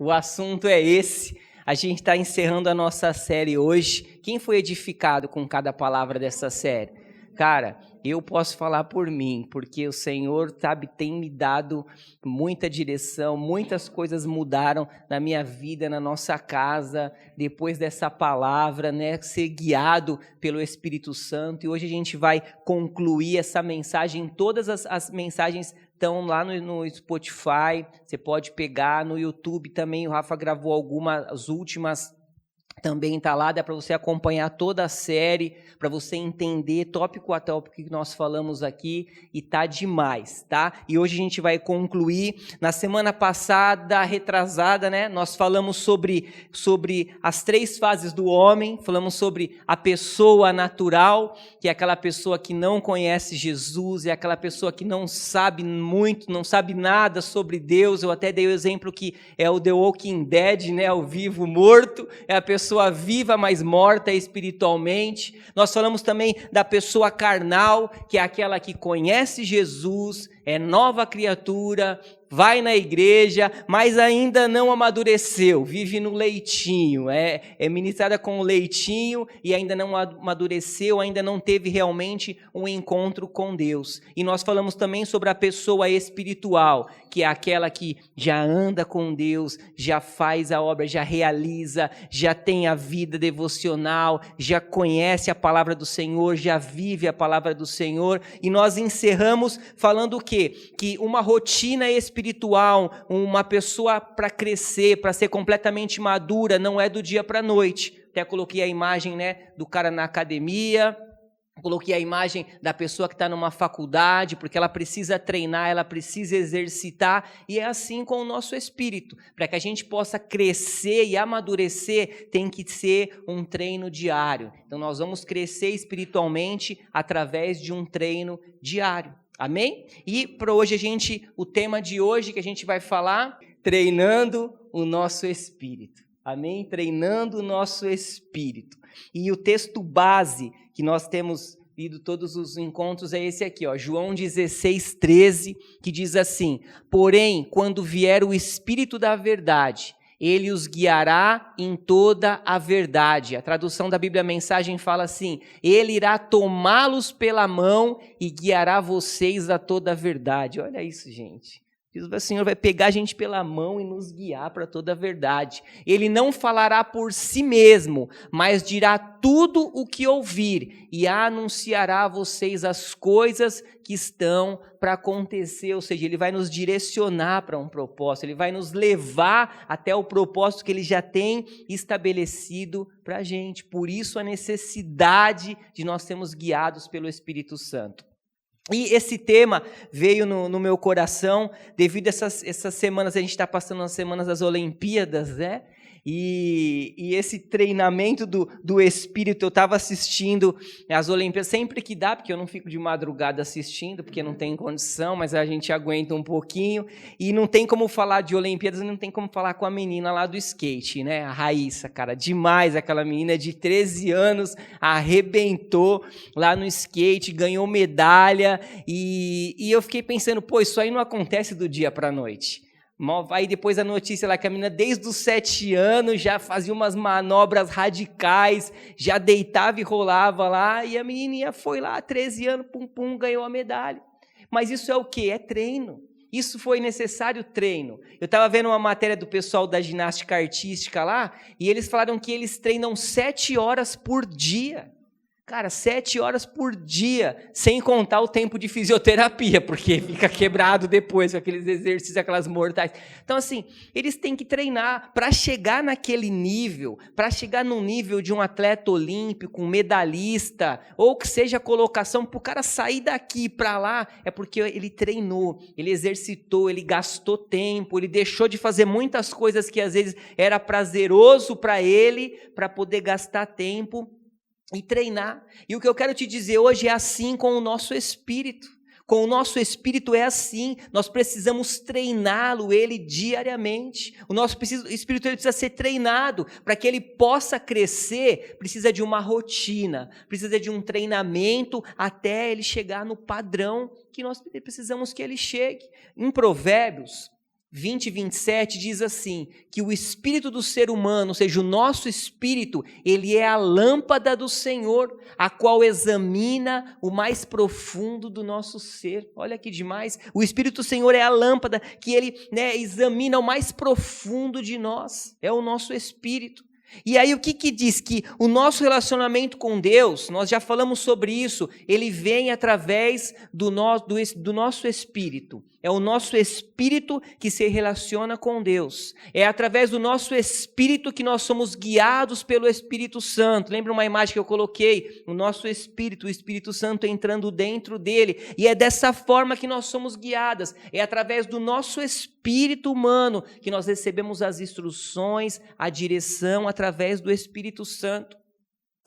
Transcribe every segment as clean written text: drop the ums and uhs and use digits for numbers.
O assunto é esse. A gente está encerrando a nossa série hoje. Quem foi edificado com cada palavra dessa série? Cara, eu posso falar por mim, porque o Senhor, sabe, tem me dado muita direção, muitas coisas mudaram na minha vida, na nossa casa, depois dessa palavra, né, ser guiado pelo Espírito Santo. E hoje a gente vai concluir essa mensagem. Todas as mensagens estão lá no Spotify, você pode pegar no YouTube também. O Rafa gravou algumas, as últimas também está lá, dá para você acompanhar toda a série, para você entender tópico a tópico que nós falamos aqui, e tá demais, tá? E hoje a gente vai concluir. Na semana passada, retrasada, né, nós falamos sobre as 3 fases do homem, falamos sobre a pessoa natural, que é aquela pessoa que não conhece Jesus, é aquela pessoa que não sabe muito, não sabe nada sobre Deus. Eu até dei o exemplo que é o The Walking Dead, né, o vivo morto, é a pessoa viva, mas morta espiritualmente. Nós falamos também da pessoa carnal, que é aquela que conhece Jesus, é nova criatura, vai na igreja, mas ainda não amadureceu, vive no leitinho, é ministrada com o leitinho e ainda não amadureceu, ainda não teve realmente um encontro com Deus. E nós falamos também sobre a pessoa espiritual, que é aquela que já anda com Deus, já faz a obra, já realiza, já tem a vida devocional, já conhece a palavra do Senhor, já vive a palavra do Senhor. E nós encerramos falando o quê? Que uma rotina espiritual, uma pessoa para crescer, para ser completamente madura, não é do dia para a noite. Até coloquei a imagem, né, do cara na academia, coloquei a imagem da pessoa que está numa faculdade, porque ela precisa treinar, ela precisa exercitar, e é assim com o nosso espírito. Para que a gente possa crescer e amadurecer, tem que ser um treino diário. Então nós vamos crescer espiritualmente através de um treino diário. Amém? E para hoje o tema de hoje que a gente vai falar, treinando o nosso espírito. Amém? Treinando o nosso espírito. E o texto base que nós temos lido todos os encontros é esse aqui, ó, João 16:13, que diz assim: porém, quando vier o Espírito da verdade, ele os guiará em toda a verdade. A tradução da Bíblia Mensagem fala assim: ele irá tomá-los pela mão e guiará vocês a toda a verdade. Olha isso, gente. O Senhor vai pegar a gente pela mão e nos guiar para toda a verdade. Ele não falará por si mesmo, mas dirá tudo o que ouvir e anunciará a vocês as coisas que estão para acontecer. Ou seja, ele vai nos direcionar para um propósito, ele vai nos levar até o propósito que ele já tem estabelecido para a gente. Por isso a necessidade de nós sermos guiados pelo Espírito Santo. E esse tema veio no meu coração devido a essas semanas, a gente está passando as semanas das Olimpíadas, né? E esse treinamento do Espírito, eu estava assistindo as Olimpíadas sempre que dá, porque eu não fico de madrugada assistindo, porque não tem condição, mas a gente aguenta um pouquinho, e não tem como falar de Olimpíadas, não tem como falar com a menina lá do skate, né? A Raíssa, cara, demais, aquela menina de 13 anos, arrebentou lá no skate, ganhou medalha, e eu fiquei pensando, pô, isso aí não acontece do dia para a noite. Aí depois a notícia lá que a menina desde os 7 anos já fazia umas manobras radicais, já deitava e rolava lá, e a menininha foi lá, 13 anos, pum pum, ganhou a medalha. Mas isso é o quê? É treino. Isso foi necessário treino. Eu estava vendo uma matéria do pessoal da ginástica artística lá, e eles falaram que eles treinam 7 horas por dia. Cara, 7 horas por dia, sem contar o tempo de fisioterapia, porque fica quebrado depois com aqueles exercícios, aquelas mortais. Então, assim, eles têm que treinar para chegar naquele nível, para chegar no nível de um atleta olímpico, um medalhista, ou que seja a colocação, para o cara sair daqui para lá, é porque ele treinou, ele exercitou, ele gastou tempo, ele deixou de fazer muitas coisas que às vezes era prazeroso para ele, para poder gastar tempo e treinar. E o que eu quero te dizer hoje é assim com o nosso espírito. Com o nosso espírito é assim, nós precisamos treiná-lo, ele diariamente. O nosso espírito ele precisa ser treinado, para que ele possa crescer, precisa de uma rotina, precisa de um treinamento até ele chegar no padrão que nós precisamos que ele chegue. Em Provérbios, 20 e 27 diz assim, que o espírito do ser humano, ou seja, o nosso espírito, ele é a lâmpada do Senhor, a qual examina o mais profundo do nosso ser. Olha que demais, o espírito do Senhor é a lâmpada que ele, examina o mais profundo de nós, é o nosso espírito. E aí o que diz? Que o nosso relacionamento com Deus, nós já falamos sobre isso, ele vem através do nosso espírito. É o nosso espírito que se relaciona com Deus. É através do nosso espírito que nós somos guiados pelo Espírito Santo. Lembra uma imagem que eu coloquei? O nosso espírito, o Espírito Santo entrando dentro dele. E é dessa forma que nós somos guiadas. É através do nosso espírito humano que nós recebemos as instruções, a direção através do Espírito Santo.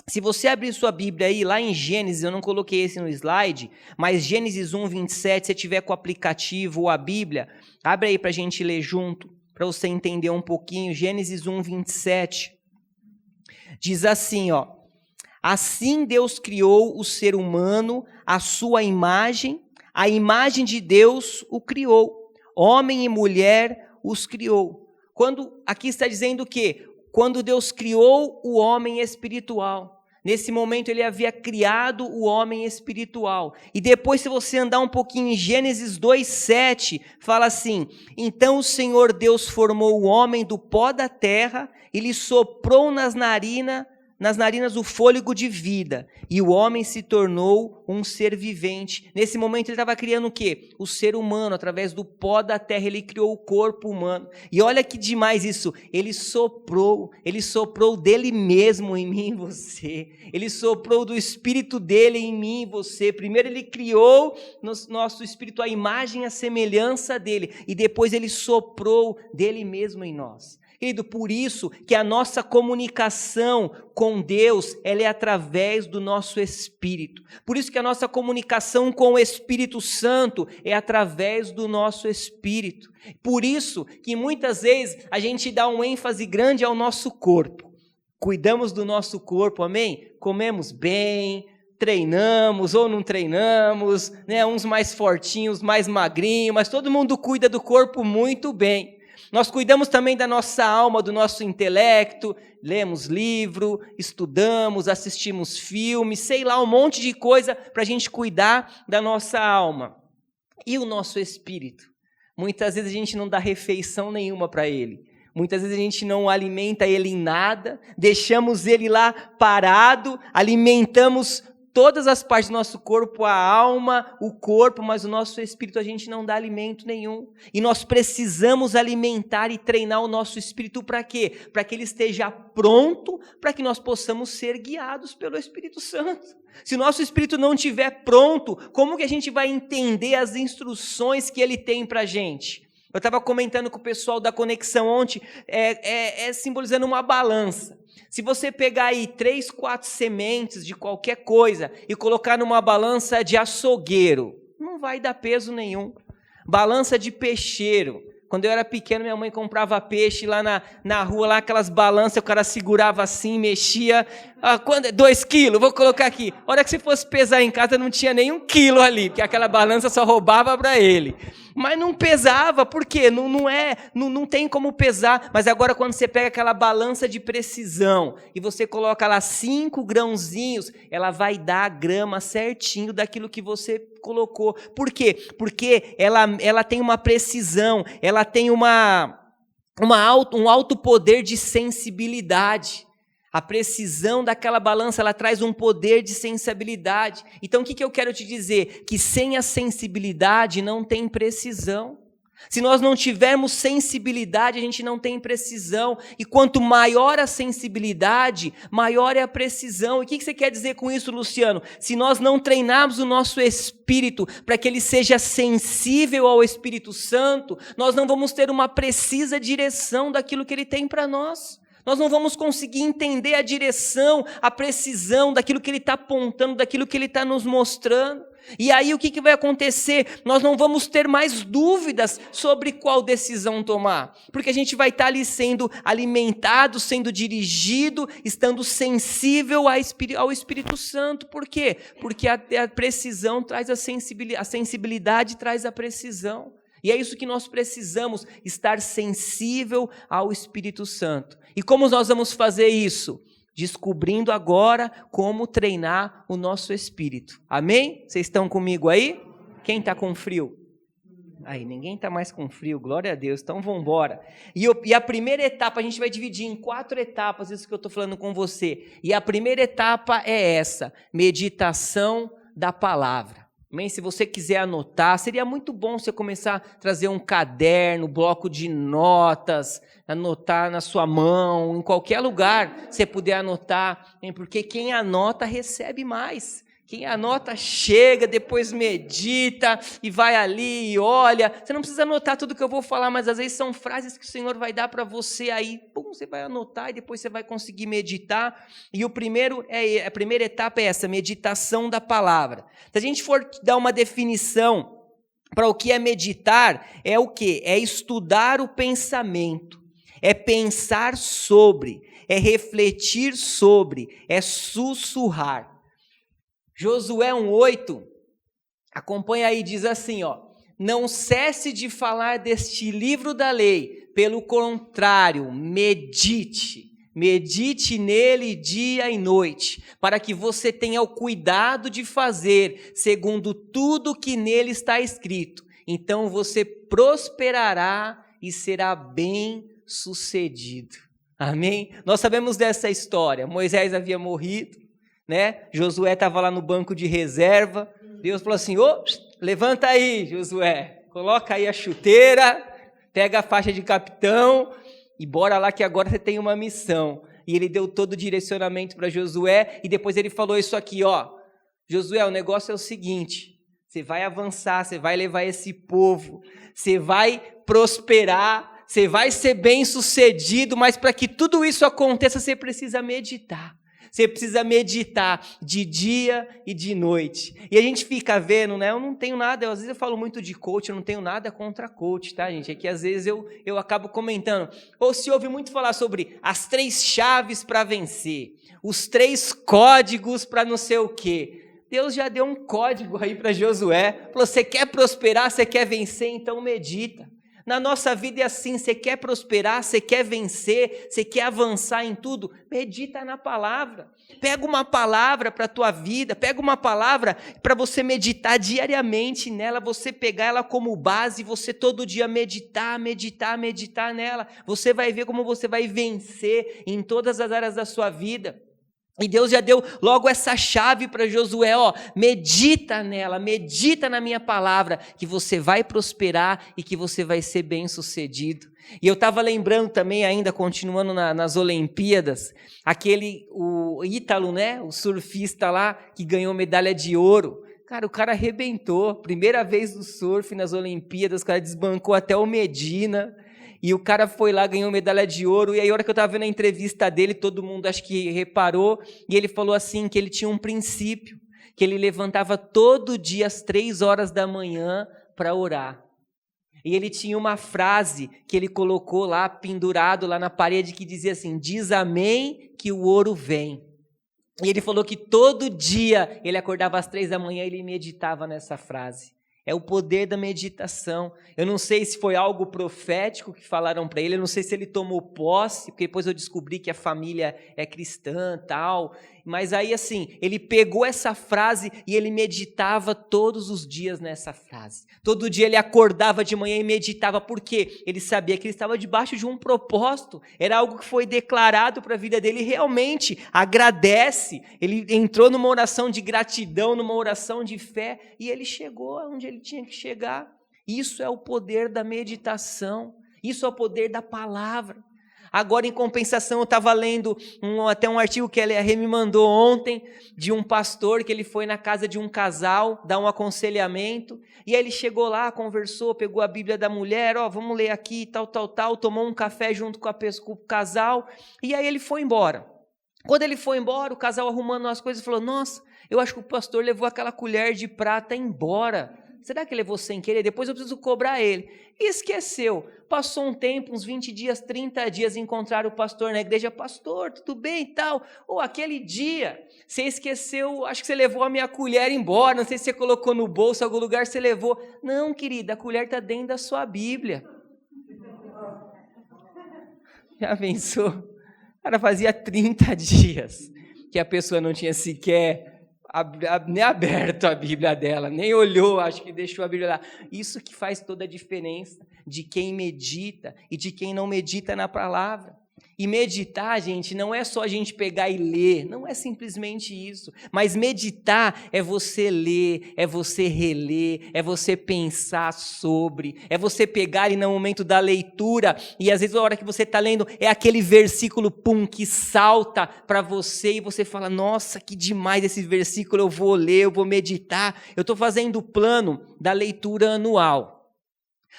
Se você abrir sua Bíblia aí, lá em Gênesis, eu não coloquei esse no slide, mas Gênesis 1, 27, se tiver com o aplicativo ou a Bíblia, abre aí para a gente ler junto, para você entender um pouquinho. Gênesis 1, 27, diz assim, ó: assim Deus criou o ser humano, à sua imagem, a imagem de Deus o criou, homem e mulher os criou. Aqui está dizendo o quê? Quando Deus criou o homem espiritual, nesse momento ele havia criado o homem espiritual. E depois, se você andar um pouquinho em Gênesis 2:7, fala assim: então o Senhor Deus formou o homem do pó da terra e lhe soprou nas narinas o fôlego de vida, e o homem se tornou um ser vivente. Nesse momento ele estava criando o quê? O ser humano, através do pó da terra, ele criou o corpo humano. E olha que demais isso, ele soprou dele mesmo em mim e você, ele soprou do espírito dele em mim e você. Primeiro ele criou no nosso espírito a imagem e a semelhança dele, e depois ele soprou dele mesmo em nós. Querido, por isso que a nossa comunicação com Deus, ela é através do nosso espírito. Por isso que a nossa comunicação com o Espírito Santo é através do nosso espírito. Por isso que muitas vezes a gente dá um ênfase grande ao nosso corpo. Cuidamos do nosso corpo, amém? Comemos bem, treinamos ou não treinamos, uns mais fortinhos, mais magrinhos, mas todo mundo cuida do corpo muito bem. Nós cuidamos também da nossa alma, do nosso intelecto, lemos livro, estudamos, assistimos filmes, sei lá, um monte de coisa para a gente cuidar da nossa alma. E o nosso espírito? Muitas vezes a gente não dá refeição nenhuma para ele. Muitas vezes a gente não alimenta ele em nada, deixamos ele lá parado, alimentamos todas as partes do nosso corpo, a alma, o corpo, mas o nosso espírito a gente não dá alimento nenhum. E nós precisamos alimentar e treinar o nosso espírito para quê? Para que ele esteja pronto, para que nós possamos ser guiados pelo Espírito Santo. Se o nosso espírito não estiver pronto, como que a gente vai entender as instruções que ele tem para a gente? Eu estava comentando com o pessoal da Conexão ontem, simbolizando uma balança. Se você pegar aí 3, 4 sementes de qualquer coisa e colocar numa balança de açougueiro, não vai dar peso nenhum. Balança de peixeiro. Quando eu era pequeno, minha mãe comprava peixe lá na rua, lá aquelas balanças, o cara segurava assim, mexia. 2 quilos, vou colocar aqui. A hora que você fosse pesar em casa, não tinha nem 1 quilo ali, porque aquela balança só roubava para ele. Mas não pesava, por quê? Não tem como pesar. Mas agora quando você pega aquela balança de precisão e você coloca lá 5 grãozinhos, ela vai dar a grama certinho daquilo que você colocou. Por quê? Porque ela tem uma precisão, ela tem um alto poder de sensibilidade. A precisão daquela balança, ela traz um poder de sensibilidade. Então, o que eu quero te dizer? Que sem a sensibilidade não tem precisão. Se nós não tivermos sensibilidade, a gente não tem precisão. E quanto maior a sensibilidade, maior é a precisão. E o que você quer dizer com isso, Luciano? Se nós não treinarmos o nosso espírito para que ele seja sensível ao Espírito Santo, nós não vamos ter uma precisa direção daquilo que ele tem para nós. Nós não vamos conseguir entender a direção, a precisão daquilo que ele está apontando, daquilo que ele está nos mostrando. E aí o que vai acontecer? Nós não vamos ter mais dúvidas sobre qual decisão tomar. Porque a gente vai estar ali sendo alimentado, sendo dirigido, estando sensível ao Espírito Santo. Por quê? Porque a precisão traz a sensibilidade traz a precisão. E é isso que nós precisamos, estar sensível ao Espírito Santo. E como nós vamos fazer isso? Descobrindo agora como treinar o nosso espírito. Amém? Vocês estão comigo aí? Quem está com frio? Aí, ninguém está mais com frio, glória a Deus, então vamos embora. E a primeira etapa, a gente vai dividir em 4 etapas, isso que eu estou falando com você. E a primeira etapa é essa, meditação da palavra. Amém? Se você quiser anotar, seria muito bom você começar a trazer um caderno, bloco de notas, anotar na sua mão, em qualquer lugar você puder anotar, porque quem anota recebe mais. Quem anota chega, depois medita e vai ali e olha. Você não precisa anotar tudo que eu vou falar, mas às vezes são frases que o Senhor vai dar para você aí. Pum, você vai anotar e depois você vai conseguir meditar. E a primeira etapa é essa, meditação da palavra. Se a gente for dar uma definição para o que é meditar, é o quê? É estudar o pensamento, é pensar sobre, é refletir sobre, é sussurrar. Josué 1:8, acompanha aí, diz assim, não cesse de falar deste livro da lei, pelo contrário, medite nele dia e noite, para que você tenha o cuidado de fazer segundo tudo que nele está escrito. Então você prosperará e será bem-sucedido. Amém? Nós sabemos dessa história, Moisés havia morrido, né? Josué estava lá no banco de reserva, Deus falou assim, levanta aí, Josué, coloca aí a chuteira, pega a faixa de capitão e bora lá que agora você tem uma missão. E ele deu todo o direcionamento para Josué e depois ele falou isso aqui, Josué, o negócio é o seguinte, você vai avançar, você vai levar esse povo, você vai prosperar, você vai ser bem-sucedido, mas para que tudo isso aconteça, você precisa meditar. Você precisa meditar de dia e de noite. E a gente fica vendo, né? Eu não tenho nada, às vezes eu falo muito de coach, eu não tenho nada contra coach, tá, gente? É que às vezes eu acabo comentando. Ou se ouve muito falar sobre as 3 chaves para vencer, os 3 códigos para não sei o quê. Deus já deu um código aí para Josué. Falou, você quer prosperar, você quer vencer, então medita. Na nossa vida é assim, você quer prosperar, você quer vencer, você quer avançar em tudo, medita na palavra. Pega uma palavra para a tua vida, pega uma palavra para você meditar diariamente nela, você pegar ela como base, você todo dia meditar nela. Você vai ver como você vai vencer em todas as áreas da sua vida. E Deus já deu logo essa chave para Josué, medita nela, medita na minha palavra, que você vai prosperar e que você vai ser bem-sucedido. E eu estava lembrando também, ainda continuando nas Olimpíadas, o Ítalo, né, o surfista lá, que ganhou medalha de ouro. Cara, o cara arrebentou, primeira vez no surf nas Olimpíadas, o cara desbancou até o Medina. E o cara foi lá, ganhou medalha de ouro, e aí a hora que eu estava vendo a entrevista dele, todo mundo acho que reparou, e ele falou assim, que ele tinha um princípio, que ele levantava todo dia às 3 horas da manhã para orar. E ele tinha uma frase que ele colocou lá, pendurado lá na parede, que dizia assim, diz amém que o ouro vem. E ele falou que todo dia ele acordava às 3 da manhã e ele meditava nessa frase. É o poder da meditação. Eu não sei se foi algo profético que falaram para ele, eu não sei se ele tomou posse, porque depois eu descobri que a família é cristã e tal. Mas aí assim, ele pegou essa frase e ele meditava todos os dias nessa frase. Todo dia ele acordava de manhã e meditava, porque ele sabia que ele estava debaixo de um propósito. Era algo que foi declarado para a vida dele, e realmente agradece. Ele entrou numa oração de gratidão, numa oração de fé, e ele chegou onde ele tinha que chegar. Isso é o poder da meditação, isso é o poder da palavra. Agora, em compensação, eu estava lendo até um artigo que a Rê me mandou ontem, de um pastor que ele foi na casa de um casal, dar um aconselhamento, e aí ele chegou lá, conversou, pegou a Bíblia da mulher, vamos ler aqui, tal, tomou um café junto com o casal, e aí ele foi embora. Quando ele foi embora, o casal arrumando as coisas, falou, nossa, eu acho que o pastor levou aquela colher de prata embora. Será que ele levou sem querer? Depois eu preciso cobrar ele. E esqueceu. Passou um tempo, uns 20 dias, 30 dias, encontraram o pastor na igreja. Pastor, tudo bem e tal? Ou aquele dia, você esqueceu, acho que você levou a minha colher embora, não sei se você colocou no bolso, em algum lugar você levou. Não, querida, a colher está dentro da sua Bíblia. Já pensou? Cara, fazia 30 dias que a pessoa não tinha sequer nem aberto a Bíblia dela, nem olhou, acho que deixou a Bíblia lá. Isso que faz toda a diferença de quem medita e de quem não medita na palavra. E meditar, gente, não é só a gente pegar e ler, não é simplesmente isso. Mas meditar é você ler, é você reler, é você pensar sobre, é você pegar e no momento da leitura, e às vezes a hora que você está lendo, é aquele versículo, que salta para você e você fala, nossa, que demais esse versículo, eu vou ler, eu vou meditar. Eu estou fazendo o plano da leitura anual.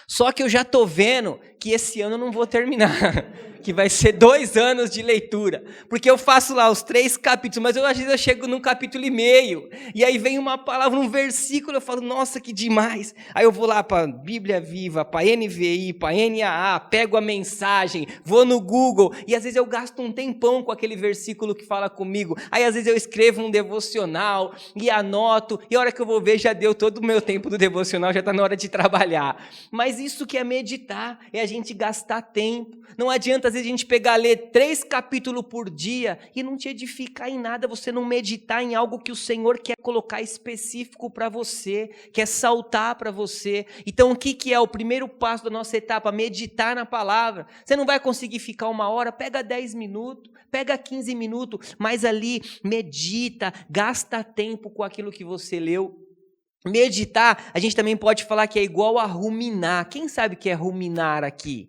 Só que eu já estou vendo que esse ano eu não vou terminar, que vai ser 2 anos de leitura, porque eu faço lá os 3 capítulos, mas às vezes eu chego num capítulo e meio, e aí vem uma palavra, um versículo, eu falo, nossa, que demais. Aí eu vou lá para Bíblia Viva, para NVI, para NAA, pego a mensagem, vou no Google, e às vezes eu gasto um tempão com aquele versículo que fala comigo, aí às vezes eu escrevo um devocional, e anoto, e a hora que eu vou ver, já deu todo o meu tempo do devocional, já está na hora de trabalhar. Mas isso que é meditar, é a gente gastar tempo. Não adianta às vezes a gente pegar, ler 3 capítulos por dia e não te edificar em nada, você não meditar em algo que o Senhor quer colocar específico para você, quer saltar para você. Então o que é o primeiro passo da nossa etapa? Meditar na palavra. Você não vai conseguir ficar 1 hora, pega 10 minutos, pega 15 minutos, mas ali medita, gasta tempo com aquilo que você leu. Meditar, a gente também pode falar que é igual a ruminar. Quem sabe o que é ruminar aqui?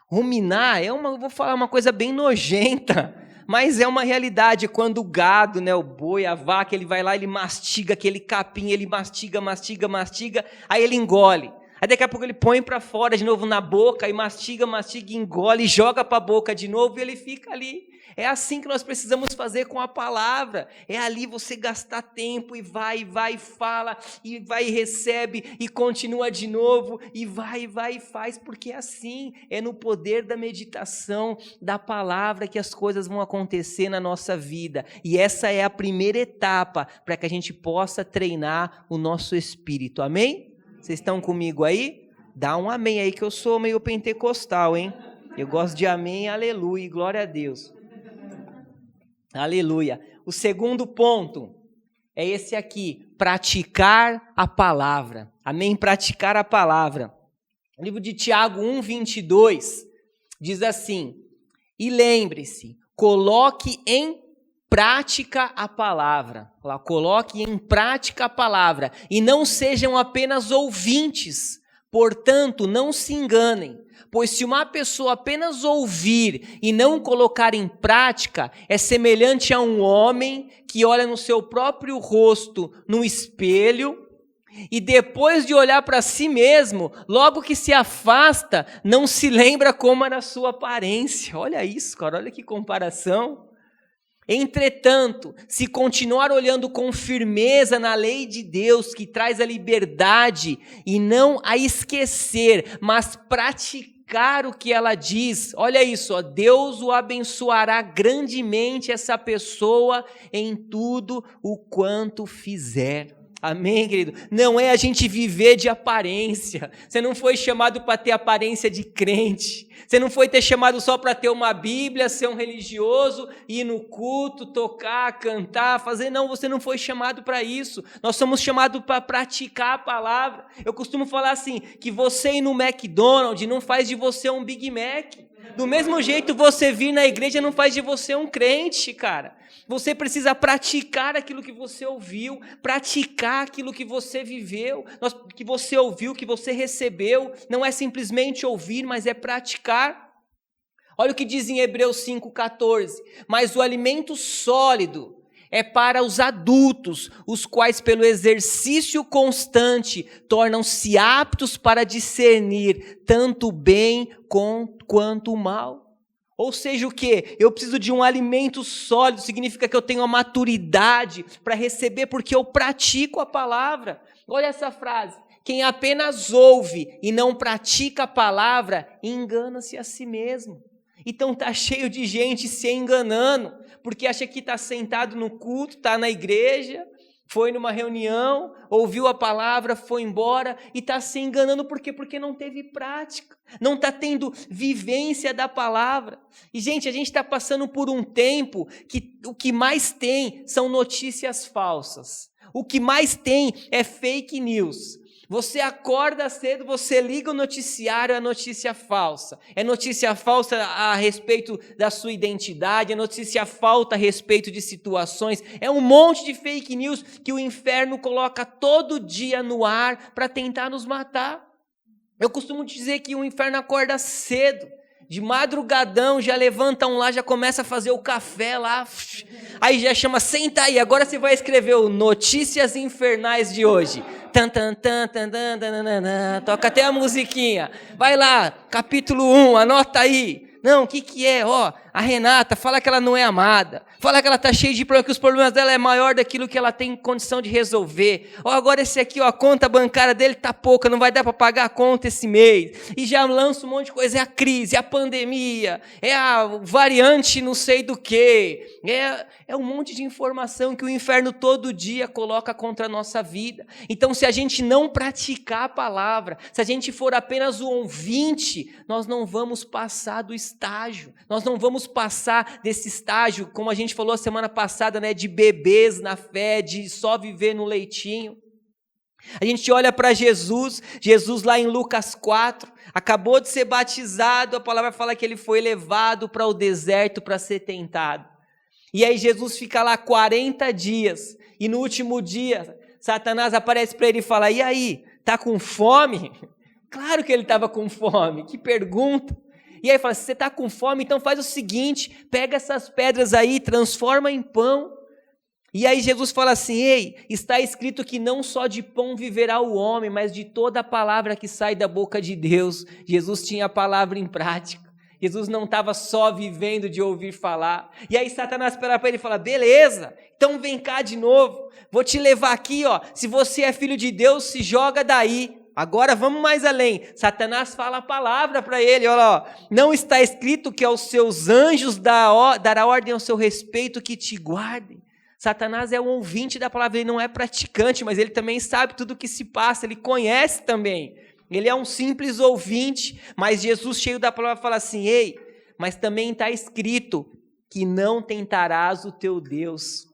Ruminar vou falar uma coisa bem nojenta, mas é uma realidade. Quando o gado, o boi, a vaca, ele vai lá, ele mastiga aquele capim, ele mastiga, aí ele engole. Aí daqui a pouco ele põe para fora de novo na boca, e mastiga, engole, joga para a boca de novo e ele fica ali. É assim que nós precisamos fazer com a palavra. É ali você gastar tempo e vai, fala, e vai e recebe, e continua de novo, e vai e faz, porque é assim, é no poder da meditação, da palavra que as coisas vão acontecer na nossa vida. E essa é a primeira etapa para que a gente possa treinar o nosso espírito. Amém? Vocês estão comigo aí? Dá um amém aí que eu sou meio pentecostal, hein? Eu gosto de amém, aleluia, glória a Deus. Aleluia. O segundo ponto é esse aqui, praticar a palavra. Amém? Praticar a palavra. O livro de Tiago 1:22 diz assim, e lembre-se, coloque em prática a palavra. Coloque em prática a palavra e não sejam apenas ouvintes. Portanto, não se enganem, pois se uma pessoa apenas ouvir e não colocar em prática, é semelhante a um homem que olha no seu próprio rosto no espelho e depois de olhar para si mesmo, logo que se afasta, não se lembra como era a sua aparência. Olha isso, cara, olha que comparação. Entretanto, se continuar olhando com firmeza na lei de Deus, que traz a liberdade, e não a esquecer, mas praticar o que ela diz, olha isso, Deus o abençoará grandemente essa pessoa em tudo o quanto fizer. Amém, querido? Não é a gente viver de aparência. Você não foi chamado para ter aparência de crente. Você não foi ter chamado só para ter uma Bíblia, ser um religioso, ir no culto, tocar, cantar, fazer. Não, você não foi chamado para isso. Nós somos chamados para praticar a palavra. Eu costumo falar assim, que você ir no McDonald's não faz de você um Big Mac. Do mesmo jeito, você vir na igreja não faz de você um crente, cara. Você precisa praticar aquilo que você ouviu, praticar aquilo que você viveu, que você ouviu, que você recebeu. Não é simplesmente ouvir, mas é praticar. Olha o que diz em Hebreus 5,14. Mas o alimento sólido é para os adultos, os quais pelo exercício constante tornam-se aptos para discernir tanto o bem quanto o mal. Ou seja, o quê? Eu preciso de um alimento sólido, significa que eu tenho a maturidade para receber, porque eu pratico a palavra. Olha essa frase, Quem apenas ouve e não pratica a palavra, engana-se a si mesmo. Então está cheio de gente se enganando, porque acha que está sentado no culto, está na igreja, foi numa reunião, ouviu a palavra, foi embora e está se enganando. Por quê? Porque não teve prática, não está tendo vivência da palavra. E, gente, a gente está passando por um tempo que o que mais tem são notícias falsas. O que mais tem é fake news. Você acorda cedo, você liga o noticiário, é notícia falsa. É notícia falsa a respeito da sua identidade, é notícia falsa a respeito de situações. É um monte de fake news que o inferno coloca todo dia no ar para tentar nos matar. Eu costumo dizer que o inferno acorda cedo, de madrugadão, já levantam lá, já começa a fazer o café lá, aí já chama, senta aí, agora você vai escrever o Notícias Infernais de hoje. Toca até a musiquinha. Vai lá, capítulo 1, anota aí. Não, o que é? Ó, a Renata fala que ela não é amada. Fala que ela está cheia de problemas, que os problemas dela é maior daquilo que ela tem condição de resolver. Ó, agora esse aqui, ó, a conta bancária dele está pouca, não vai dar para pagar a conta esse mês. E já lança um monte de coisa. É a crise, é a pandemia, é a variante não sei do quê. É um monte de informação que o inferno todo dia coloca contra a nossa vida. Então, se a gente não praticar a palavra, se a gente for apenas o ouvinte, nós não vamos passar do estágio. Nós não vamos passar desse estágio, como a gente falou a semana passada, né, de bebês na fé, de só viver no leitinho. A gente olha para Jesus lá em Lucas 4, acabou de ser batizado, a palavra fala que ele foi levado para o deserto para ser tentado. E aí Jesus fica lá 40 dias, e no último dia, Satanás aparece para ele e fala, e aí, tá com fome? Claro que ele estava com fome, que pergunta. E aí fala, se você está com fome, então faz o seguinte, pega essas pedras aí, transforma em pão. E aí Jesus fala assim, ei, está escrito que não só de pão viverá o homem, mas de toda a palavra que sai da boca de Deus. Jesus tinha a palavra em prática. Jesus não estava só vivendo de ouvir falar. E aí Satanás para ele e fala, beleza, então vem cá de novo, vou te levar aqui, ó. Se você é filho de Deus, se joga daí. Agora vamos mais além. Satanás fala a palavra para ele, olha lá, ó, não está escrito que aos seus anjos dará ordem ao seu respeito que te guardem. Satanás é um ouvinte da palavra, ele não é praticante, mas ele também sabe tudo o que se passa, ele conhece também. Ele é um simples ouvinte, mas Jesus, cheio da palavra, fala assim, ei, mas também está escrito que não tentarás o teu Deus.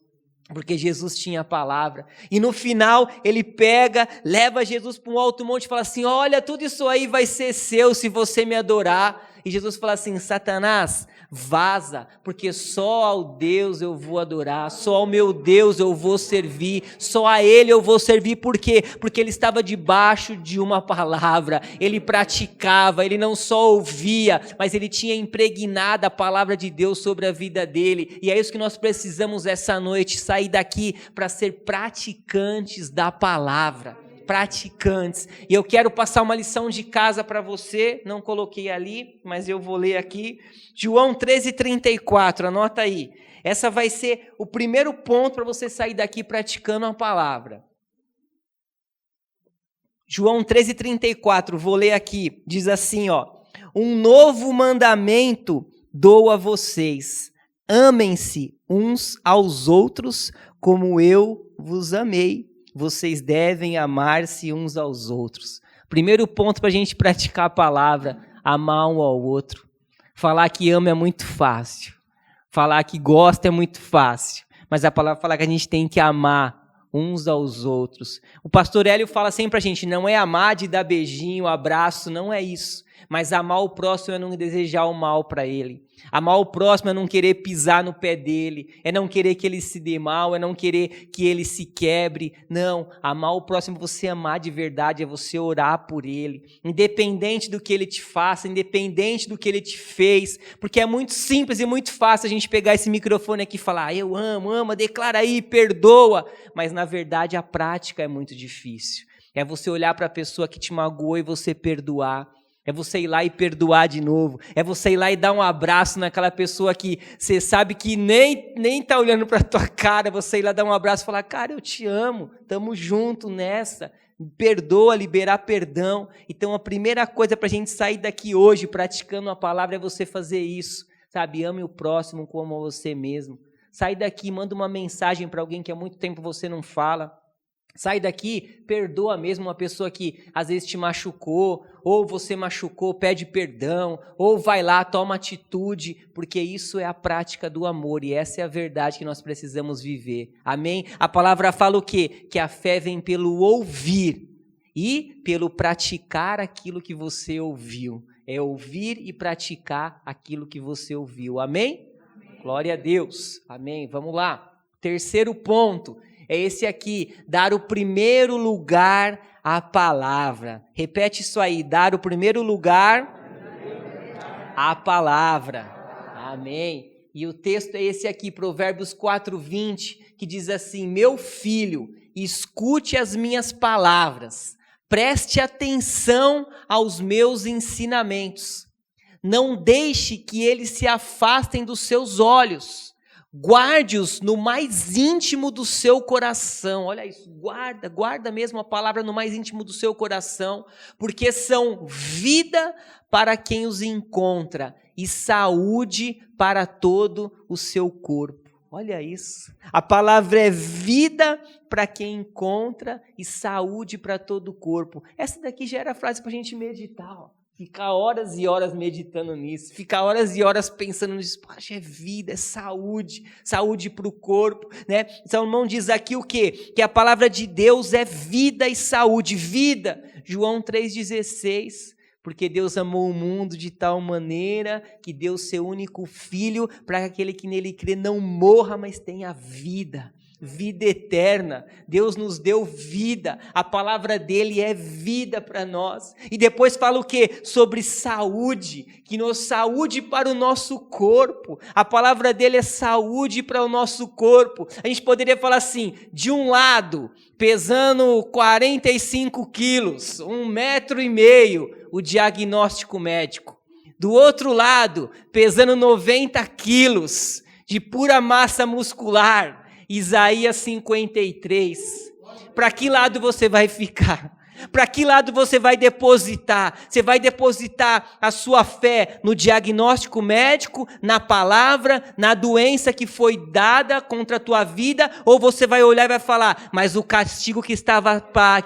Porque Jesus tinha a palavra. E no final, ele pega, leva Jesus para um alto monte e fala assim, olha, tudo isso aí vai ser seu se você me adorar. E Jesus fala assim, Satanás, vaza, porque só ao Deus eu vou adorar, só ao meu Deus eu vou servir, só a Ele eu vou servir. Por quê? Porque ele estava debaixo de uma palavra, ele praticava, ele não só ouvia, mas ele tinha impregnado a palavra de Deus sobre a vida dele. E é isso que nós precisamos essa noite, sair daqui para ser praticantes da palavra. Praticantes. E eu quero passar uma lição de casa para você, não coloquei ali, mas eu vou ler aqui, João 13:34, anota aí. Essa vai ser o primeiro ponto para você sair daqui praticando a palavra. João 13:34, vou ler aqui, diz assim, ó, um novo mandamento dou a vocês, amem-se uns aos outros como eu vos amei. Vocês devem amar-se uns aos outros. Primeiro ponto para a gente praticar a palavra, amar um ao outro. Falar que ama é muito fácil. Falar que gosta é muito fácil. Mas a palavra fala que a gente tem que amar uns aos outros. O pastor Hélio fala sempre para a gente, não é amar de dar beijinho, abraço, não é isso. Mas amar o próximo é não desejar o mal para ele. Amar o próximo é não querer pisar no pé dele, é não querer que ele se dê mal, é não querer que ele se quebre. Não, amar o próximo é você amar de verdade, é você orar por ele. Independente do que ele te faça, independente do que ele te fez. Porque é muito simples e muito fácil a gente pegar esse microfone aqui e falar, eu amo, declara aí, perdoa. Mas na verdade a prática é muito difícil. É você olhar para a pessoa que te magoou e você perdoar. É você ir lá e perdoar de novo. É você ir lá e dar um abraço naquela pessoa que você sabe que nem tá olhando para a tua cara. Você ir lá dar um abraço e falar, cara, eu te amo, tamo junto nessa. perdoa, liberar perdão. Então a primeira coisa para a gente sair daqui hoje, praticando a palavra, é você fazer isso, sabe? Ame o próximo como a você mesmo. Sai daqui, manda uma mensagem para alguém que há muito tempo você não fala. Sai daqui, perdoa mesmo uma pessoa que às vezes te machucou, ou você machucou, pede perdão, ou vai lá, toma atitude, porque isso é a prática do amor e essa é a verdade que nós precisamos viver. Amém? A palavra fala o quê? Que a fé vem pelo ouvir e pelo praticar aquilo que você ouviu. É ouvir e praticar aquilo que você ouviu. Amém? Amém. Glória a Deus. Amém. Vamos lá. Terceiro ponto. É esse aqui, dar o primeiro lugar à palavra. Repete isso aí, dar o primeiro lugar à palavra. Amém. E o texto é esse aqui, Provérbios 4:20, que diz assim: meu filho, escute as minhas palavras, preste atenção aos meus ensinamentos. Não deixe que eles se afastem dos seus olhos. Guarde-os no mais íntimo do seu coração. Olha isso, guarda mesmo a palavra no mais íntimo do seu coração, porque são vida para quem os encontra e saúde para todo o seu corpo. Olha isso, a palavra é vida para quem encontra e saúde para todo o corpo. Essa daqui já era a frase para a gente meditar, ó. Ficar horas e horas meditando nisso, ficar horas e horas pensando nisso. Poxa, é vida, é saúde para o corpo, né? Salomão diz aqui o quê? Que a palavra de Deus é vida e saúde. Vida, João 3,16, porque Deus amou o mundo de tal maneira que deu seu único filho para que aquele que nele crê não morra, mas tenha vida. Vida eterna, Deus nos deu vida, a palavra dele é vida para nós. E depois fala o quê? Sobre saúde, que nos saúde para o nosso corpo. A palavra dele é saúde para o nosso corpo. A gente poderia falar assim, de um lado, pesando 45 quilos, 1,5 metros, o diagnóstico médico. Do outro lado, pesando 90 quilos, de pura massa muscular, Isaías 53, para que lado você vai ficar? Para que lado você vai depositar? Você vai depositar a sua fé no diagnóstico médico, na palavra, na doença que foi dada contra a tua vida? Ou você vai olhar e vai falar, mas o castigo que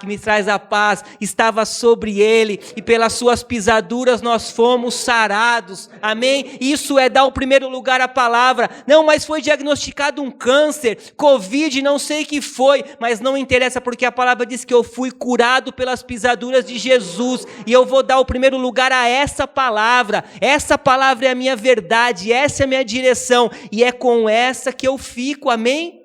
me traz a paz, estava sobre ele, e pelas suas pisaduras nós fomos sarados. Amém? Isso é dar o primeiro lugar à palavra. Não, mas foi diagnosticado um câncer, Covid, não sei o que foi, mas não interessa, porque a palavra diz que eu fui curado pelas pisaduras de Jesus, e eu vou dar o primeiro lugar a essa palavra é a minha verdade, essa é a minha direção, e é com essa que eu fico, amém?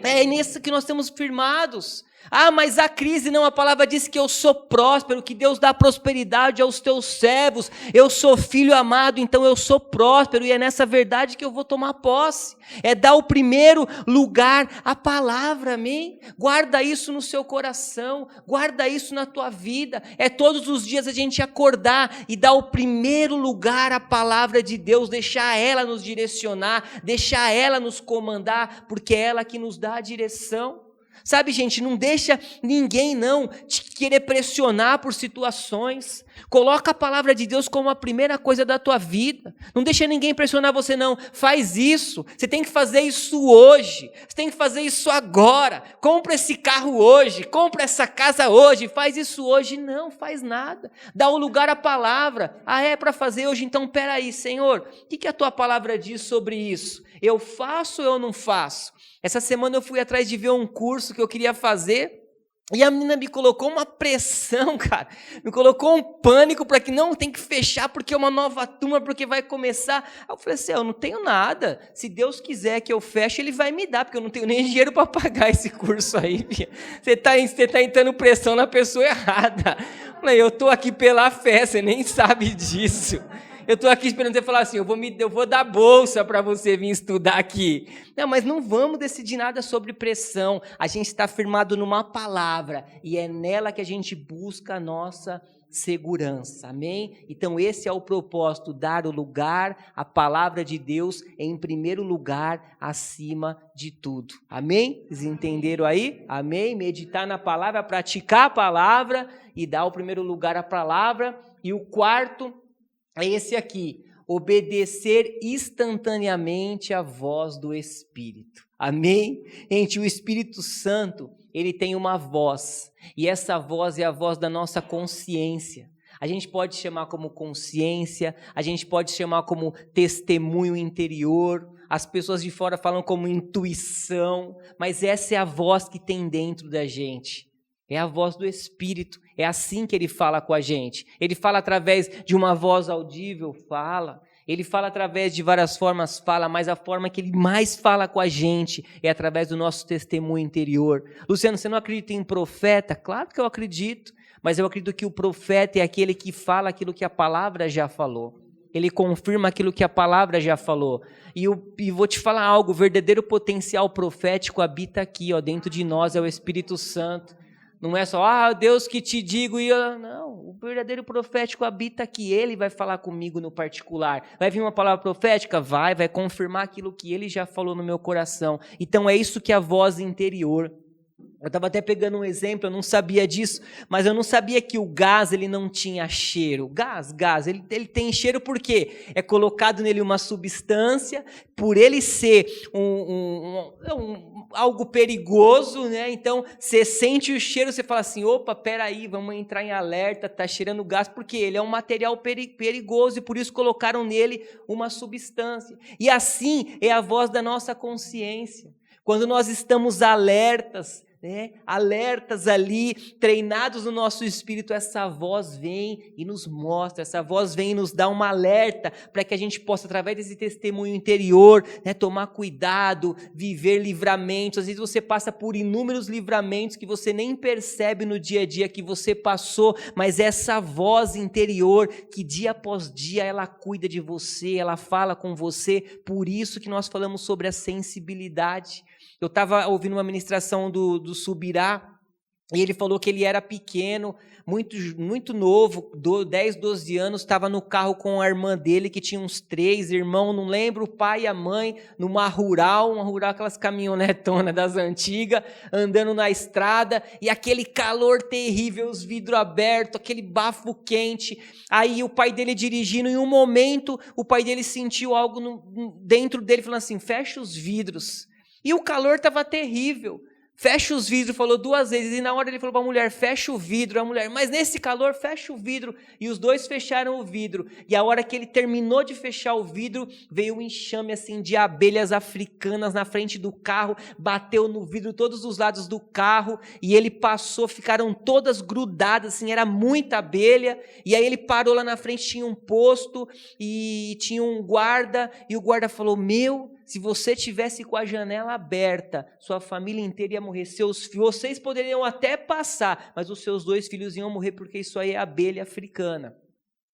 É nisso que nós estamos firmados. Ah, mas a crise não, a palavra diz que eu sou próspero, que Deus dá prosperidade aos teus servos, eu sou filho amado, então eu sou próspero, e é nessa verdade que eu vou tomar posse, é dar o primeiro lugar à palavra, amém? Guarda isso no seu coração, guarda isso na tua vida, é todos os dias a gente acordar e dar o primeiro lugar à palavra de Deus, deixar ela nos direcionar, deixar ela nos comandar, porque é ela que nos dá a direção. Sabe, gente, não deixa ninguém não te querer pressionar por situações. Coloca a palavra de Deus como a primeira coisa da tua vida. Não deixa ninguém pressionar você não. Faz isso. Você tem que fazer isso hoje. Você tem que fazer isso agora. Compra esse carro hoje. Compra essa casa hoje. Faz isso hoje. Não, faz nada. Dá o lugar à palavra. Ah, é para fazer hoje? Então, peraí, Senhor. O que a tua palavra diz sobre isso? Eu faço ou eu não faço? Essa semana eu fui atrás de ver um curso que eu queria fazer e a menina me colocou uma pressão, cara. Me colocou um pânico para que não tem que fechar porque é uma nova turma, porque vai começar. Aí eu falei assim, eu não tenho nada. Se Deus quiser que eu feche, Ele vai me dar, porque eu não tenho nem dinheiro para pagar esse curso aí. Você tá entrando pressão na pessoa errada. Eu falei, eu estou aqui pela fé, você nem sabe disso. Eu estou aqui esperando você falar assim, eu vou dar bolsa para você vir estudar aqui. Não, mas não vamos decidir nada sobre pressão. A gente está firmado numa palavra e é nela que a gente busca a nossa segurança, amém? Então esse é o propósito, dar o lugar à palavra de Deus em primeiro lugar, acima de tudo, amém? Vocês entenderam aí? Amém? Meditar na palavra, praticar a palavra e dar o primeiro lugar à palavra. E o quarto é esse aqui, obedecer instantaneamente à voz do Espírito, amém? Gente, o Espírito Santo, ele tem uma voz, e essa voz é a voz da nossa consciência. A gente pode chamar como consciência, a gente pode chamar como testemunho interior, as pessoas de fora falam como intuição, mas essa é a voz que tem dentro da gente, é a voz do Espírito, é assim que ele fala com a gente. Ele fala através de uma voz audível, ele fala através de várias formas, mas a forma que ele mais fala com a gente é através do nosso testemunho interior. Luciano, você não acredita em profeta? Claro que eu acredito, mas eu acredito que o profeta é aquele que fala aquilo que a palavra já falou. Ele confirma aquilo que a palavra já falou. E vou te falar algo, o verdadeiro potencial profético habita aqui, dentro de nós, é o Espírito Santo. Não é só, Deus que te digo, não, o verdadeiro profético habita aqui, ele vai falar comigo no particular. Vai vir uma palavra profética? Vai confirmar aquilo que ele já falou no meu coração. Então é isso que é a voz interior. Eu estava até pegando um exemplo, eu não sabia disso, mas eu não sabia que o gás ele não tinha cheiro. Gás, ele tem cheiro porque é colocado nele uma substância, por ele ser algo perigoso, né? Então você sente o cheiro, você fala assim, opa, peraí, vamos entrar em alerta, está cheirando gás, porque ele é um material perigoso e por isso colocaram nele uma substância. E assim é a voz da nossa consciência. Quando nós estamos alertas ali, treinados no nosso espírito, essa voz vem e nos mostra, essa voz vem e nos dá uma alerta para que a gente possa, através desse testemunho interior, tomar cuidado, viver livramentos. Às vezes você passa por inúmeros livramentos que você nem percebe no dia a dia que você passou, mas essa voz interior que dia após dia ela cuida de você, ela fala com você, por isso que nós falamos sobre a sensibilidade. Eu estava ouvindo uma ministração do Subirá, e ele falou que ele era pequeno, muito novo, 10, 12 anos, estava no carro com a irmã dele, que tinha uns 3 irmãos, não lembro, o pai e a mãe, numa rural, aquelas caminhonetonas das antigas, andando na estrada, e aquele calor terrível, os vidros abertos, aquele bafo quente, aí o pai dele dirigindo, em um momento, o pai dele sentiu algo dentro dele, falando assim, fecha os vidros. E o calor estava terrível. Fecha os vidros, falou 2 vezes. E na hora ele falou para a mulher, fecha o vidro. A mulher, mas nesse calor, fecha o vidro. E os 2 fecharam o vidro. E a hora que ele terminou de fechar o vidro, veio um enxame assim de abelhas africanas na frente do carro. Bateu no vidro, todos os lados do carro. E ele passou, ficaram todas grudadas, assim, era muita abelha. E aí ele parou lá na frente, tinha um posto e tinha um guarda. E o guarda falou, se você tivesse com a janela aberta, sua família inteira ia morrer. Vocês poderiam até passar, mas os seus 2 filhos iam morrer, porque isso aí é abelha africana.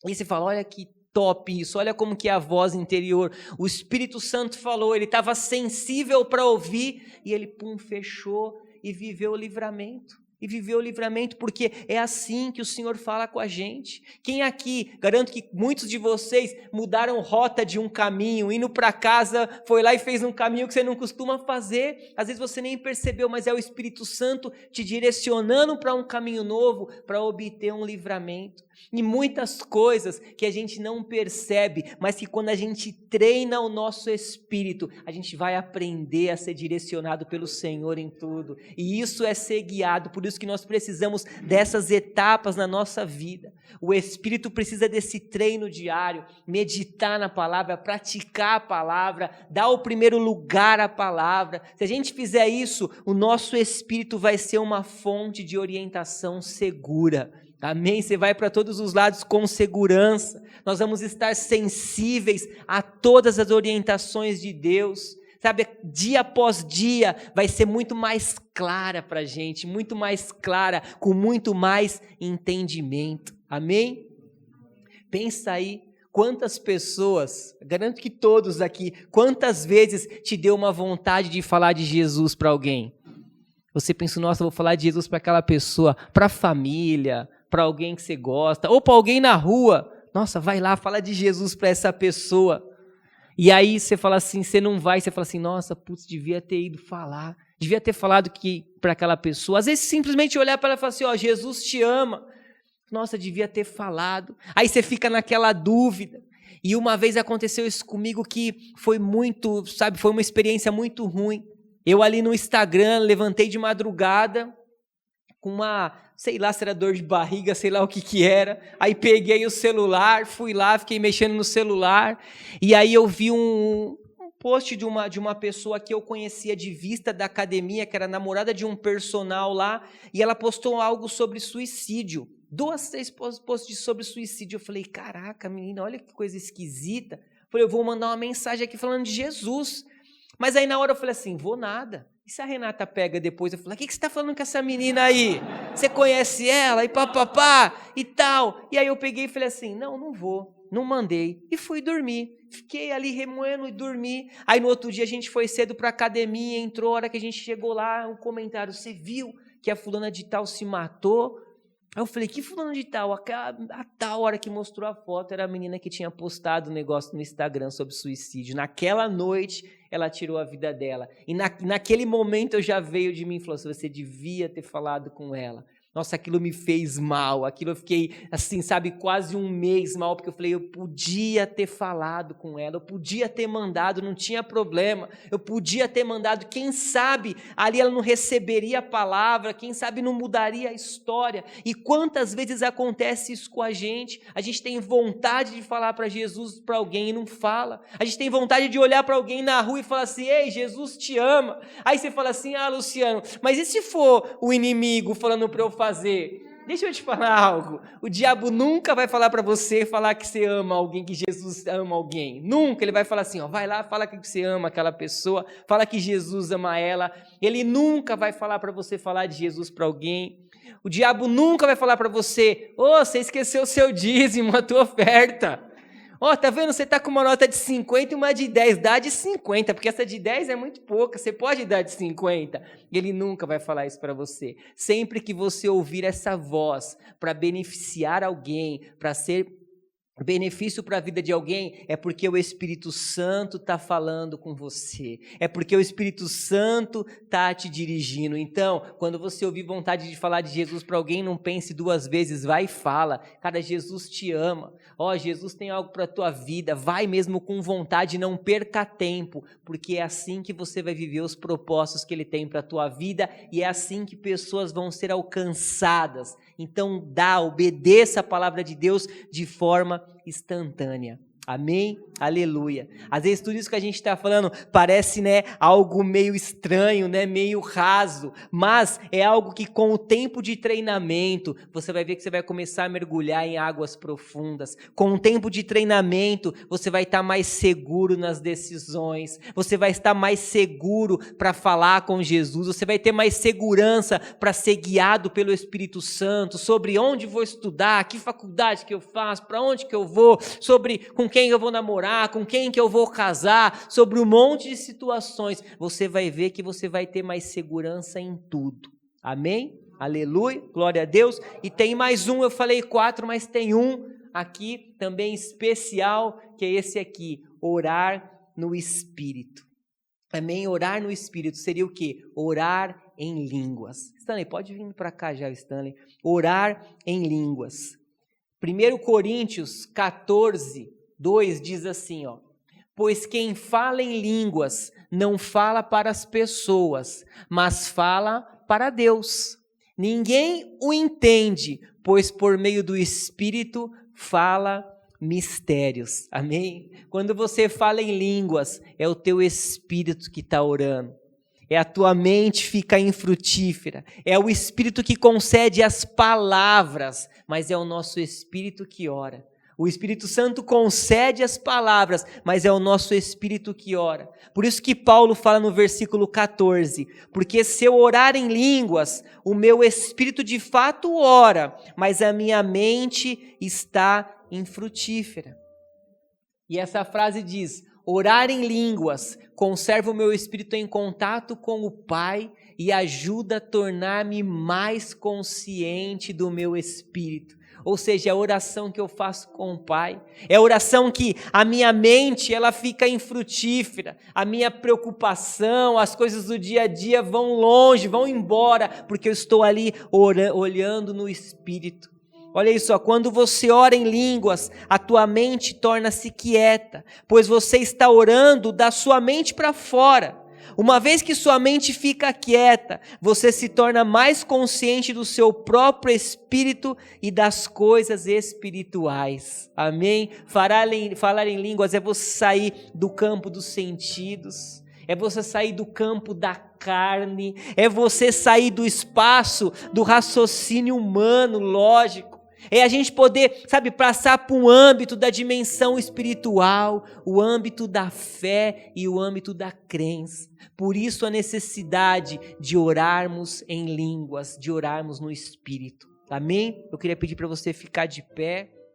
E você fala, olha que top isso, olha como que é a voz interior. O Espírito Santo falou, ele estava sensível para ouvir, e ele fechou e viveu o livramento. E viveu o livramento, porque é assim que o Senhor fala com a gente. Quem aqui, garanto que muitos de vocês mudaram rota de um caminho, indo para casa, foi lá e fez um caminho que você não costuma fazer, às vezes você nem percebeu, mas é o Espírito Santo te direcionando para um caminho novo, para obter um livramento. E muitas coisas que a gente não percebe, mas que quando a gente treina o nosso espírito, a gente vai aprender a ser direcionado pelo Senhor em tudo. E isso é ser guiado, por isso que nós precisamos dessas etapas na nossa vida. O espírito precisa desse treino diário, meditar na palavra, praticar a palavra, dar o primeiro lugar à palavra. Se a gente fizer isso, o nosso espírito vai ser uma fonte de orientação segura. Amém? Você vai para todos os lados com segurança. Nós vamos estar sensíveis a todas as orientações de Deus. Sabe, dia após dia vai ser muito mais clara para a gente, muito mais clara, com muito mais entendimento. Amém? Pensa aí, quantas pessoas, garanto que todos aqui, quantas vezes te deu uma vontade de falar de Jesus para alguém? Você pensa, nossa, eu vou falar de Jesus para aquela pessoa, para a família, para alguém que você gosta, ou para alguém na rua. Nossa, vai lá, fala de Jesus para essa pessoa. E aí você fala assim, você não vai, você fala assim, nossa, putz, devia ter ido falar, devia ter falado para aquela pessoa. Às vezes simplesmente olhar para ela e falar assim, ó, Jesus te ama. Nossa, devia ter falado. Aí você fica naquela dúvida. E uma vez aconteceu isso comigo que foi muito, sabe, foi uma experiência muito ruim. Eu ali no Instagram, levantei de madrugada com uma, sei lá se era dor de barriga, sei lá o que era. Aí peguei o celular, fui lá, fiquei mexendo no celular. E aí eu vi um post de uma pessoa que eu conhecia de vista da academia, que era namorada de um personal lá, e ela postou algo sobre suicídio. 2, 3 posts sobre suicídio. Eu falei, caraca, menina, olha que coisa esquisita. Eu falei, eu vou mandar uma mensagem aqui falando de Jesus. Mas aí na hora eu falei assim, vou nada. E se a Renata pega depois? Eu falei, o que você está falando com essa menina aí? Você conhece ela? E papapá e tal. E aí eu peguei e falei assim, não vou. Não mandei. E fui dormir. Fiquei ali remoendo e dormi. Aí no outro dia a gente foi cedo para a academia, entrou, a hora que a gente chegou lá, um comentário, você viu que a fulana de tal se matou? Aí eu falei, que fulano de tal? A tal hora que mostrou a foto era a menina que tinha postado um negócio no Instagram sobre suicídio. Naquela noite, ela tirou a vida dela. E naquele momento eu já veio de mim e falou assim, você devia ter falado com ela. Nossa, aquilo me fez mal, aquilo eu fiquei assim, sabe, quase um mês mal, porque eu falei, eu podia ter falado com ela, eu podia ter mandado, não tinha problema, eu podia ter mandado, quem sabe ali ela não receberia a palavra, quem sabe não mudaria a história. E quantas vezes acontece isso com a gente tem vontade de falar para Jesus, para alguém e não fala, a gente tem vontade de olhar para alguém na rua e falar assim, ei, Jesus te ama. Aí você fala assim, Luciano, mas e se for o inimigo falando para eu fazer? Deixa eu te falar algo. O diabo nunca vai falar para você falar que você ama alguém, que Jesus ama alguém. Nunca. Ele vai falar assim, vai lá, fala que você ama aquela pessoa, fala que Jesus ama ela. Ele nunca vai falar para você falar de Jesus para alguém. O diabo nunca vai falar para você, você esqueceu o seu dízimo, a tua oferta. Tá vendo? Você está com uma nota de 50 e uma de 10. Dá de 50, porque essa de 10 é muito pouca. Você pode dar de 50. Ele nunca vai falar isso para você. Sempre que você ouvir essa voz para beneficiar alguém, para ser benefício para a vida de alguém, é porque o Espírito Santo está falando com você, é porque o Espírito Santo está te dirigindo. Então, quando você ouvir vontade de falar de Jesus para alguém, não pense 2 vezes, vai e fala, cara, Jesus te ama, Jesus tem algo para a tua vida, vai mesmo com vontade, não perca tempo, porque é assim que você vai viver os propósitos que Ele tem para a tua vida, e é assim que pessoas vão ser alcançadas. Então obedeça a palavra de Deus de forma instantânea. Amém? Aleluia. Às vezes tudo isso que a gente está falando parece, algo meio estranho, meio raso, mas é algo que com o tempo de treinamento, você vai ver que você vai começar a mergulhar em águas profundas. Com o tempo de treinamento, você vai estar mais seguro nas decisões, você vai estar mais seguro para falar com Jesus, você vai ter mais segurança para ser guiado pelo Espírito Santo, sobre onde vou estudar, que faculdade que eu faço, para onde que eu vou, sobre com quem eu vou namorar, com quem que eu vou casar, sobre um monte de situações. Você vai ver que você vai ter mais segurança em tudo. Amém? Aleluia, glória a Deus. E tem mais um, eu falei 4, mas tem um aqui também especial, que é esse aqui, orar no Espírito. Amém? Orar no Espírito seria o quê? Orar em línguas. Stanley, pode vir para cá já, Stanley. Orar em línguas. 1 Coríntios 14, 2 diz assim, pois quem fala em línguas não fala para as pessoas, mas fala para Deus. Ninguém o entende, pois por meio do Espírito fala mistérios. Amém? Quando você fala em línguas, é o teu espírito que está orando. É a tua mente fica infrutífera, é o Espírito que concede as palavras, mas é o nosso Espírito que ora. O Espírito Santo concede as palavras, mas é o nosso Espírito que ora. Por isso que Paulo fala no versículo 14, porque se eu orar em línguas, o meu Espírito de fato ora, mas a minha mente está infrutífera. E essa frase diz, orar em línguas conserva o meu espírito em contato com o Pai e ajuda a tornar-me mais consciente do meu espírito. Ou seja, é a oração que eu faço com o Pai. É a oração que a minha mente ela fica infrutífera. A minha preocupação, as coisas do dia a dia vão longe, vão embora, porque eu estou ali olhando no Espírito. Olha isso, ó, quando você ora em línguas, a tua mente torna-se quieta, pois você está orando da sua mente para fora. Uma vez que sua mente fica quieta, você se torna mais consciente do seu próprio espírito e das coisas espirituais. Amém? Falar em línguas é você sair do campo dos sentidos, é você sair do campo da carne, é você sair do espaço do raciocínio humano, lógico. É a gente poder, passar para um âmbito da dimensão espiritual, o âmbito da fé e o âmbito da crença. Por isso a necessidade de orarmos em línguas, de orarmos no Espírito. Amém? Eu queria pedir para você ficar de pé.